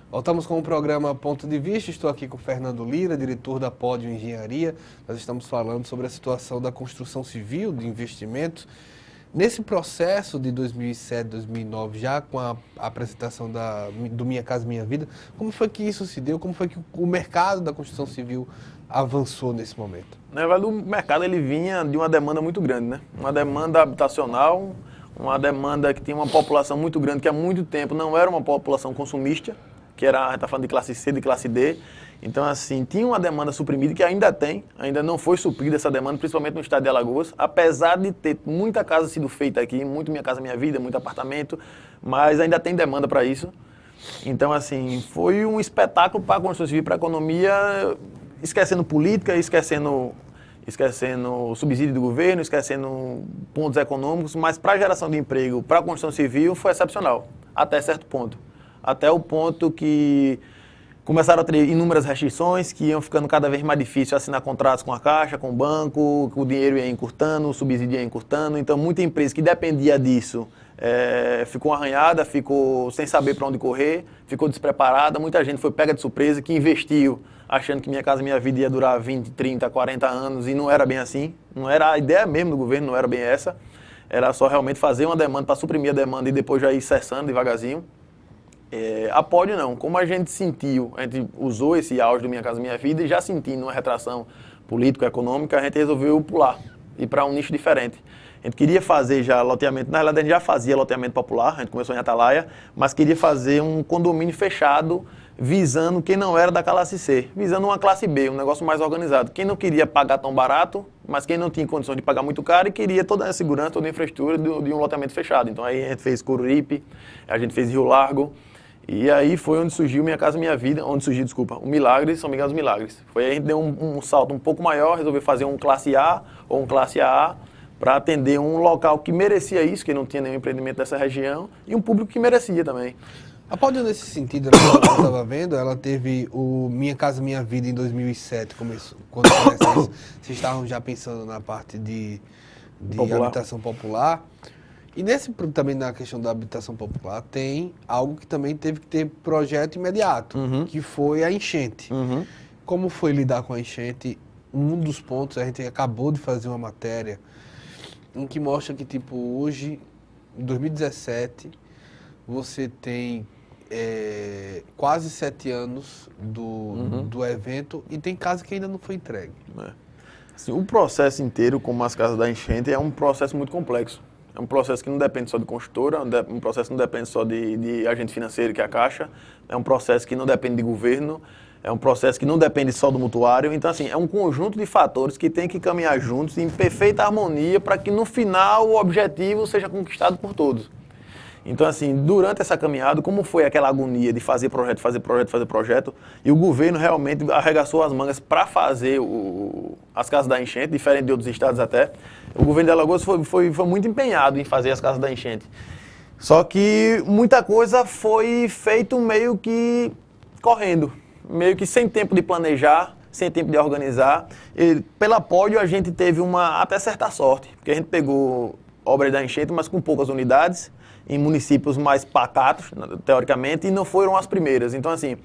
Voltamos com o programa Ponto de Vista. Estou aqui com o Fernando Lira, diretor da Pódio Engenharia. Nós estamos falando sobre a situação da construção civil, de investimentos. Nesse processo de 2007, 2009, já com a apresentação do Minha Casa Minha Vida, como foi que isso se deu? Como foi que o mercado da construção civil avançou nesse momento? Na verdade, o mercado ele vinha de uma demanda muito grande, né? Uma demanda habitacional, uma demanda que tinha uma população muito grande, que há muito tempo não era uma população consumista, que era, a gente está falando de classe C, de classe D. Então, assim, tinha uma demanda suprimida, que ainda tem, ainda não foi suprida essa demanda, principalmente no estado de Alagoas, apesar de ter muita casa sido feita aqui, muito Minha Casa Minha Vida, muito apartamento, mas ainda tem demanda para isso. Então, assim, foi um espetáculo para a construção civil, para a economia, esquecendo política, esquecendo subsídio do governo, esquecendo pontos econômicos, mas para a geração de emprego, para a construção civil, foi excepcional, até certo ponto. Até o ponto que começaram a ter inúmeras restrições, que iam ficando cada vez mais difícil assinar contratos com a Caixa, com o banco, o dinheiro ia encurtando, o subsídio ia encurtando. Então, muita empresa que dependia disso ficou arranhada, ficou sem saber para onde correr, ficou despreparada. Muita gente foi pega de surpresa, que investiu achando que Minha Casa Minha Vida ia durar 20, 30, 40 anos, e não era bem assim. Não era a ideia mesmo do governo, não era bem essa. Era só realmente fazer uma demanda para suprimir a demanda e depois já ir cessando devagarzinho. A Pódio não, como a gente sentiu, a gente usou esse auge do Minha Casa Minha Vida e já sentindo uma retração político-econômica, a gente resolveu pular, ir para um nicho diferente. A gente queria fazer já loteamento, na realidade a gente já fazia loteamento popular, a gente começou em Atalaia, mas queria fazer um condomínio fechado, visando quem não era da classe C, visando uma classe B, um negócio mais organizado. Quem não queria pagar tão barato, mas quem não tinha condições de pagar muito caro e queria toda a segurança, toda a infraestrutura de um loteamento fechado. Então aí a gente fez Coruripe, a gente fez Rio Largo. E aí foi onde surgiu Minha Casa Minha Vida, o Milagres, São Miguel dos Milagres. Foi aí que a gente deu um salto um pouco maior, resolveu fazer um classe A ou um classe AA para atender um local que merecia isso, que não tinha nenhum empreendimento dessa região, e um público que merecia também. A Pódio, nesse sentido, que eu estava vendo, ela teve o Minha Casa Minha Vida em 2007, quando começou isso. Vocês estavam já pensando na parte de habitação popular. E também na questão da habitação popular tem algo que também teve que ter projeto imediato, que foi a enchente. Como foi lidar com a enchente? Um dos pontos, a gente acabou de fazer uma matéria em que mostra que, tipo, hoje, em 2017, você tem quase 7 anos do evento e tem casa que ainda não foi entregue. Assim, o processo inteiro, como as casas da enchente, é um processo muito complexo. É um processo que não depende só de construtora, um processo que não depende só de agente financeiro, que é a Caixa, é um processo que não depende de governo, é um processo que não depende só do mutuário. Então, assim, é um conjunto de fatores que tem que caminhar juntos em perfeita harmonia para que, no final, o objetivo seja conquistado por todos. Então, assim, durante essa caminhada, como foi aquela agonia de fazer projeto, e o governo realmente arregaçou as mangas para fazer as casas da enchente, diferente de outros estados até, o governo de Alagoas foi muito empenhado em fazer as casas da enchente. Só que muita coisa foi feito meio que correndo, meio que sem tempo de planejar, sem tempo de organizar. E, pela Pódio, a gente teve até certa sorte, porque a gente pegou obras da enchente, mas com poucas unidades, em municípios mais pacatos, teoricamente, e não foram as primeiras. Então, assim,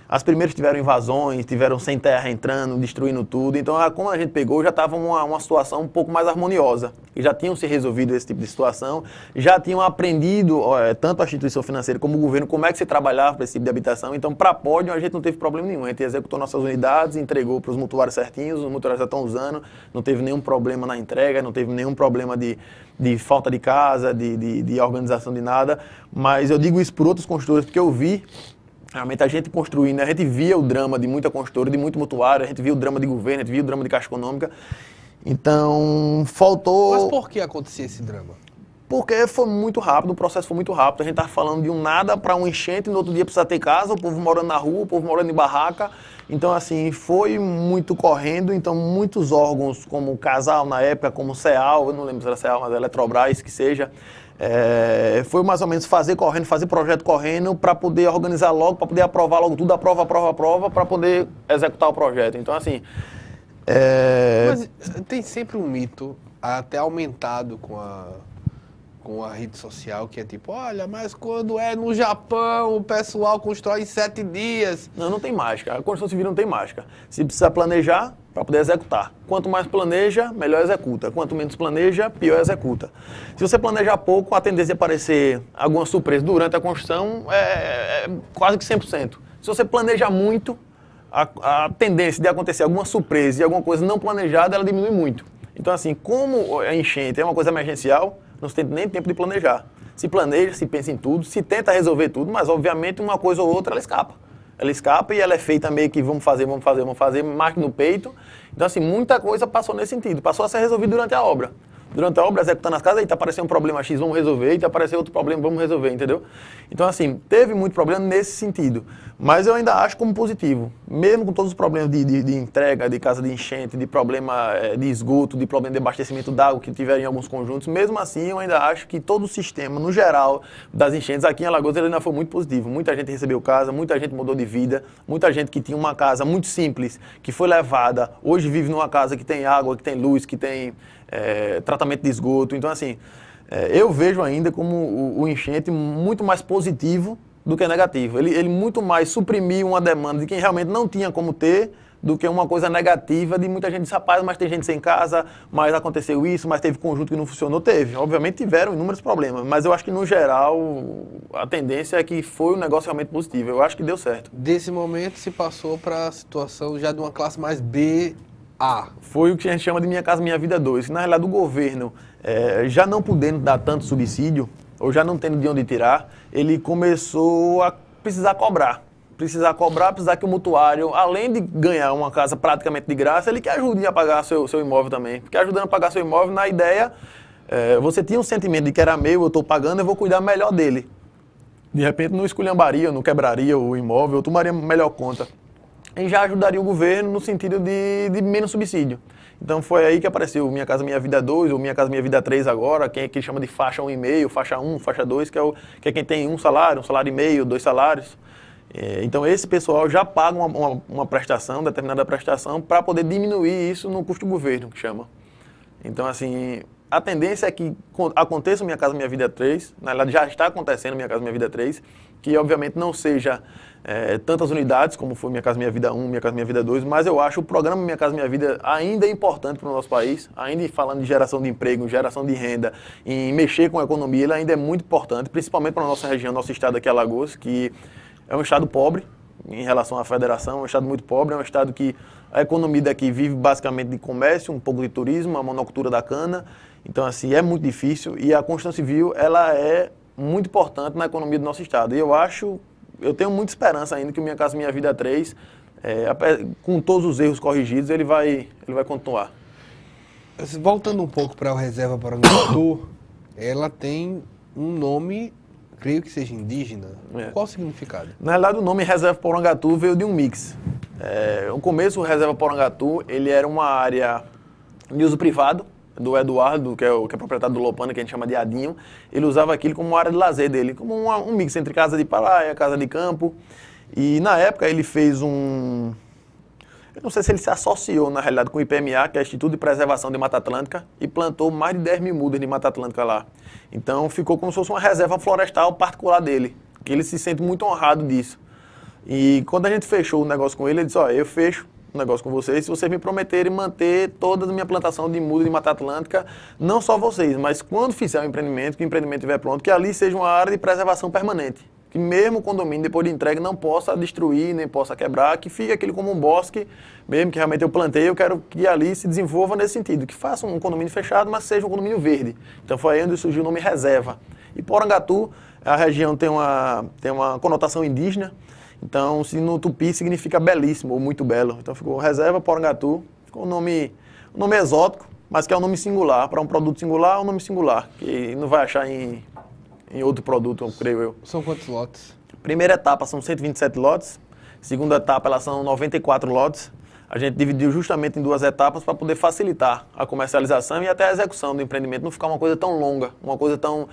as primeiras tiveram invasões, tiveram sem terra entrando, destruindo tudo. Então, como a gente pegou, já estava uma situação um pouco mais harmoniosa. E já tinham se resolvido esse tipo de situação, já tinham aprendido, tanto a instituição financeira como o governo, como é que se trabalhava para esse tipo de habitação. Então, para a Pódio, a gente não teve problema nenhum. A gente executou nossas unidades, entregou para os mutuários certinhos, os mutuários já estão usando, não teve nenhum problema na entrega, não teve nenhum problema de falta de casa, de organização de nada. Mas eu digo isso por outros construtores, porque eu vi realmente a gente construindo, a gente via o drama de muita construtora, de muito mutuário, a gente via o drama de governo, a gente via o drama de Caixa Econômica. Então, faltou... Mas por que acontecia esse drama? Porque foi muito rápido, o processo foi muito rápido. A gente estava falando de um nada para um enchente, no outro dia precisa ter casa, o povo morando na rua, o povo morando em barraca. Então, assim, foi muito correndo. Então, muitos órgãos, como o Casal na época, como o CEAL, eu não lembro se era CEAL, mas Eletrobras, que seja, foi mais ou menos fazer correndo, fazer projeto correndo para poder organizar logo, para poder aprovar logo tudo, aprova, para poder executar o projeto. Então, assim... Mas tem sempre um mito, até aumentado com com a rede social, que é tipo, olha, mas quando é no Japão, o pessoal constrói em 7 dias. Não, não tem mágica. A construção civil não tem mágica. Se precisa planejar, para poder executar. Quanto mais planeja, melhor executa. Quanto menos planeja, pior executa. Se você planejar pouco, a tendência de aparecer alguma surpresa durante a construção é quase que 100%. Se você planeja muito, a tendência de acontecer alguma surpresa e alguma coisa não planejada, ela diminui muito. Então, assim, como a enchente é uma coisa emergencial, não se tem nem tempo de planejar. Se planeja, se pensa em tudo, se tenta resolver tudo, mas, obviamente, uma coisa ou outra, ela escapa. Ela escapa e ela é feita meio que vamos fazer, mais que no peito. Então, assim, muita coisa passou nesse sentido. Passou a ser resolvida durante a obra. Durante a obra, executando as casas, aí tá aparecendo um problema X, vamos resolver, aí tá aparecendo outro problema, vamos resolver, entendeu? Então, assim, teve muito problema nesse sentido. Mas eu ainda acho como positivo. Mesmo com todos os problemas de entrega, de casa de enchente, de problema de esgoto, de problema de abastecimento d'água que tiveram em alguns conjuntos, mesmo assim, eu ainda acho que todo o sistema, no geral, das enchentes aqui em Alagoas, ele ainda foi muito positivo. Muita gente recebeu casa, muita gente mudou de vida, muita gente que tinha uma casa muito simples, que foi levada, hoje vive numa casa que tem água, que tem luz, que tem tratamento de esgoto. Então, assim, eu vejo ainda como o enchente muito mais positivo do que negativo. Ele muito mais suprimiu uma demanda de quem realmente não tinha como ter, do que uma coisa negativa de muita gente diz, rapaz, mas tem gente sem casa, mas aconteceu isso, mas teve conjunto que não funcionou. Teve. Obviamente tiveram inúmeros problemas, mas eu acho que no geral a tendência é que foi um negócio realmente positivo. Eu acho que deu certo. Desse momento se passou para a situação já de uma classe mais B, A. Foi o que a gente chama de Minha Casa Minha Vida 2. Na realidade, o governo, já não podendo dar tanto subsídio, ou já não tendo de onde tirar, ele começou a precisar cobrar. Precisar que o mutuário, além de ganhar uma casa praticamente de graça, ele que ajude a pagar seu imóvel também. Porque ajudando a pagar seu imóvel, na ideia, você tinha um sentimento de que era meu, eu estou pagando, eu vou cuidar melhor dele. De repente, não esculhambaria, não quebraria o imóvel, eu tomaria melhor conta. E já ajudaria o governo no sentido de menos subsídio. Então foi aí que apareceu Minha Casa Minha Vida 2, ou Minha Casa Minha Vida 3 agora, quem é que chama de faixa 1,5, faixa 1, faixa 2, que é quem tem um salário e meio, 2 salários. Então esse pessoal já paga uma prestação, determinada prestação, para poder diminuir isso no custo do governo, que chama. Então, assim, a tendência é que aconteça o Minha Casa Minha Vida 3, na verdade já está acontecendo Minha Casa Minha Vida 3, que obviamente não seja tantas unidades como foi Minha Casa Minha Vida 1, Minha Casa Minha Vida 2, mas eu acho o programa Minha Casa Minha Vida ainda é importante para o nosso país, ainda falando de geração de emprego, geração de renda, em mexer com a economia, ele ainda é muito importante, principalmente para a nossa região, nosso estado aqui, Alagoas, que é um estado pobre em relação à federação, é um estado muito pobre, é um estado que a economia daqui vive basicamente de comércio, um pouco de turismo, a monocultura da cana. Então, assim, é muito difícil e a construção civil, ela é muito importante na economia do nosso estado. E eu tenho muita esperança ainda que o Minha Casa Minha Vida 3, com todos os erros corrigidos, ele vai continuar. Voltando um pouco para o Reserva Porangatu, ela tem um nome, creio que seja indígena. Qual o significado? Na realidade, o nome Reserva Porangatu veio de um mix. No começo, o Reserva Porangatu, ele era uma área de uso privado, do Eduardo, que é proprietário do Lopana, que a gente chama de Adinho. Ele usava aquilo como uma área de lazer dele, como um mix entre casa de praia, casa de campo. E na época ele fez eu não sei se ele se associou na realidade com o IPMA, que é o Instituto de Preservação de Mata Atlântica, e plantou mais de 10 mil mudas de Mata Atlântica lá. Então ficou como se fosse uma reserva florestal particular dele, que ele se sente muito honrado disso. E quando a gente fechou o negócio com ele, ele disse, eu fecho um negócio com vocês, se vocês me prometerem manter toda a minha plantação de muda de Mata Atlântica, não só vocês, mas quando fizer o empreendimento, que o empreendimento estiver pronto, que ali seja uma área de preservação permanente. Que mesmo o condomínio, depois de entregue, não possa destruir, nem possa quebrar, que fique aquilo como um bosque, mesmo que realmente eu plantei, eu quero que ali se desenvolva nesse sentido, que faça um condomínio fechado, mas seja um condomínio verde. Então foi aí onde surgiu o nome Reserva. E Porangatu, a região tem uma conotação indígena, então se no tupi significa belíssimo, ou muito belo. Então ficou Reserva Porangatu, ficou um nome exótico, mas que é um nome singular. Para um produto singular, é um nome singular, que não vai achar em outro produto, creio eu. São quantos lotes? Primeira etapa são 127 lotes, segunda etapa elas são 94 lotes. A gente dividiu justamente em 2 etapas para poder facilitar a comercialização e até a execução do empreendimento, não ficar uma coisa tão longa, uma coisa tão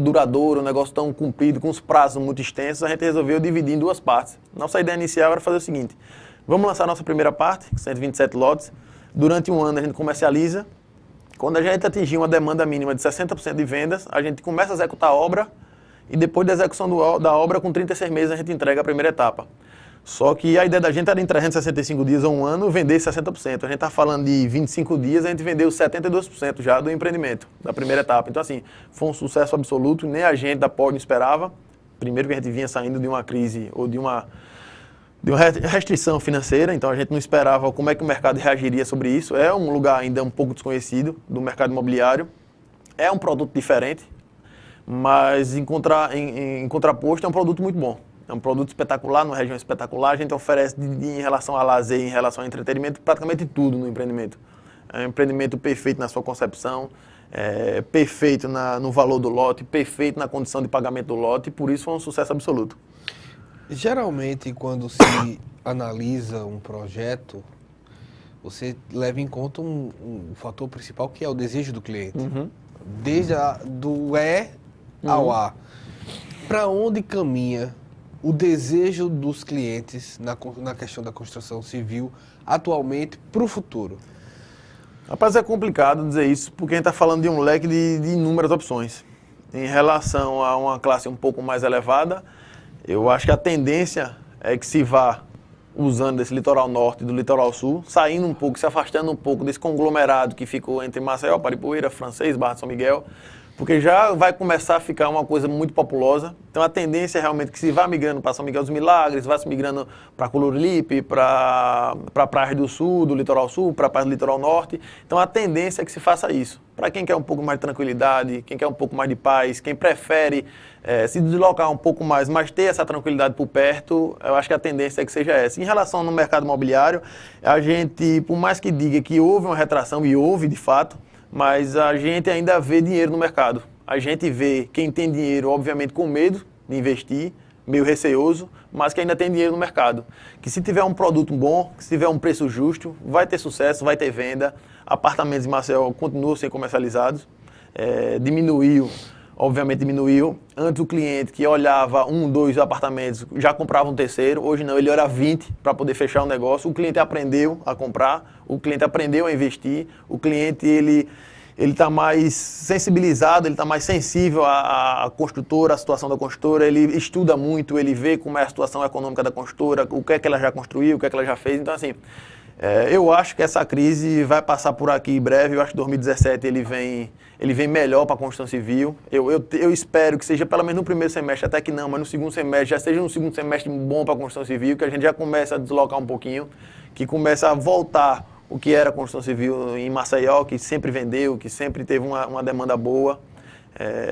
duradoura, um negócio tão comprido, com os prazos muito extensos. A gente resolveu dividir em 2 partes. Nossa ideia inicial era fazer o seguinte, vamos lançar a nossa primeira parte, 127 lotes, durante um ano a gente comercializa, Quando a gente atingir uma demanda mínima de 60% de vendas, a gente começa a executar a obra e depois da execução da obra, com 36 meses, a gente entrega a primeira etapa. Só que a ideia da gente era em 365 dias ou um ano vender 60%. A gente está falando de 25 dias, a gente vendeu 72% já do empreendimento, da primeira etapa. Então, assim, foi um sucesso absoluto, nem a gente da Pode esperava. Primeiro que a gente vinha saindo de uma crise ou de uma restrição financeira, então a gente não esperava como é que o mercado reagiria sobre isso. É um lugar ainda um pouco desconhecido do mercado imobiliário, é um produto diferente, mas em contraposto é um produto muito bom. É um produto espetacular, numa região espetacular. A gente oferece em relação a lazer, em relação a entretenimento, praticamente tudo no empreendimento. É um empreendimento perfeito na sua concepção, perfeito no valor do lote, perfeito na condição de pagamento do lote, e por isso foi um sucesso absoluto. Geralmente, quando se analisa um projeto, você leva em conta um fator principal, que é o desejo do cliente. Uhum. Desde do ao A. Para onde caminha o desejo dos clientes na questão da construção civil atualmente para o futuro? Rapaz, é complicado dizer isso, porque a gente está falando de um leque de inúmeras opções. Em relação a uma classe um pouco mais elevada, eu acho que a tendência é que se vá usando desse litoral norte e do litoral sul, saindo um pouco, se afastando um pouco desse conglomerado que ficou entre Maceió, Paripueira, Francês, Barra de São Miguel, porque já vai começar a ficar uma coisa muito populosa. Então a tendência é realmente que se vá migrando para São Miguel dos Milagres, vai se migrando para Coloripe, para a Praia do Sul, do litoral sul, para a Praia do litoral norte. Então a tendência é que se faça isso. Para quem quer um pouco mais de tranquilidade, quem quer um pouco mais de paz, quem prefere se deslocar um pouco mais, mas ter essa tranquilidade por perto, eu acho que a tendência é que seja essa. Em relação no mercado imobiliário, a gente, por mais que diga que houve uma retração, e houve de fato, mas a gente ainda vê dinheiro no mercado. A gente vê quem tem dinheiro, obviamente, com medo de investir, meio receoso, mas que ainda tem dinheiro no mercado. Que se tiver um produto bom, que se tiver um preço justo, vai ter sucesso, vai ter venda. Apartamentos em Maceió continuam sendo comercializados. Obviamente diminuiu. Antes o cliente que olhava 1, 2 apartamentos já comprava um terceiro. Hoje não, ele olha 20 para poder fechar o negócio. O cliente aprendeu a comprar, o cliente aprendeu a investir, o cliente ele está mais sensibilizado, ele está mais sensível à construtora, à situação da construtora, ele estuda muito, ele vê como é a situação econômica da construtora, o que é que ela já construiu, o que é que ela já fez. Então, assim, eu acho que essa crise vai passar por aqui em breve. Eu acho que 2017 ele vem melhor para a construção civil. Eu espero que seja pelo menos no primeiro semestre, até que não, mas no segundo semestre, já seja um segundo semestre bom para a construção civil, que a gente já começa a deslocar um pouquinho, que começa a voltar o que era a construção civil em Maceió, que sempre vendeu, que sempre teve uma demanda boa.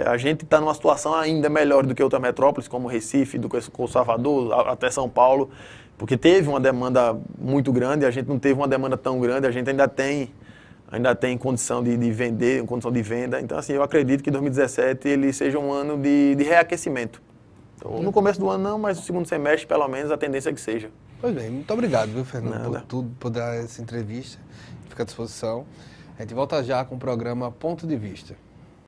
A gente está numa situação ainda melhor do que outras metrópoles, como Recife, do que Salvador, até São Paulo, porque teve uma demanda muito grande, a gente não teve uma demanda tão grande, a gente ainda tem condição de vender, condição de venda. Então, assim, eu acredito que 2017 ele seja um ano de reaquecimento. Então, no começo do ano não, mas no segundo semestre, pelo menos, a tendência é que seja. Pois bem, muito obrigado, viu, Fernando, por dar essa entrevista. Fica à disposição. A gente volta já com o programa Ponto de Vista.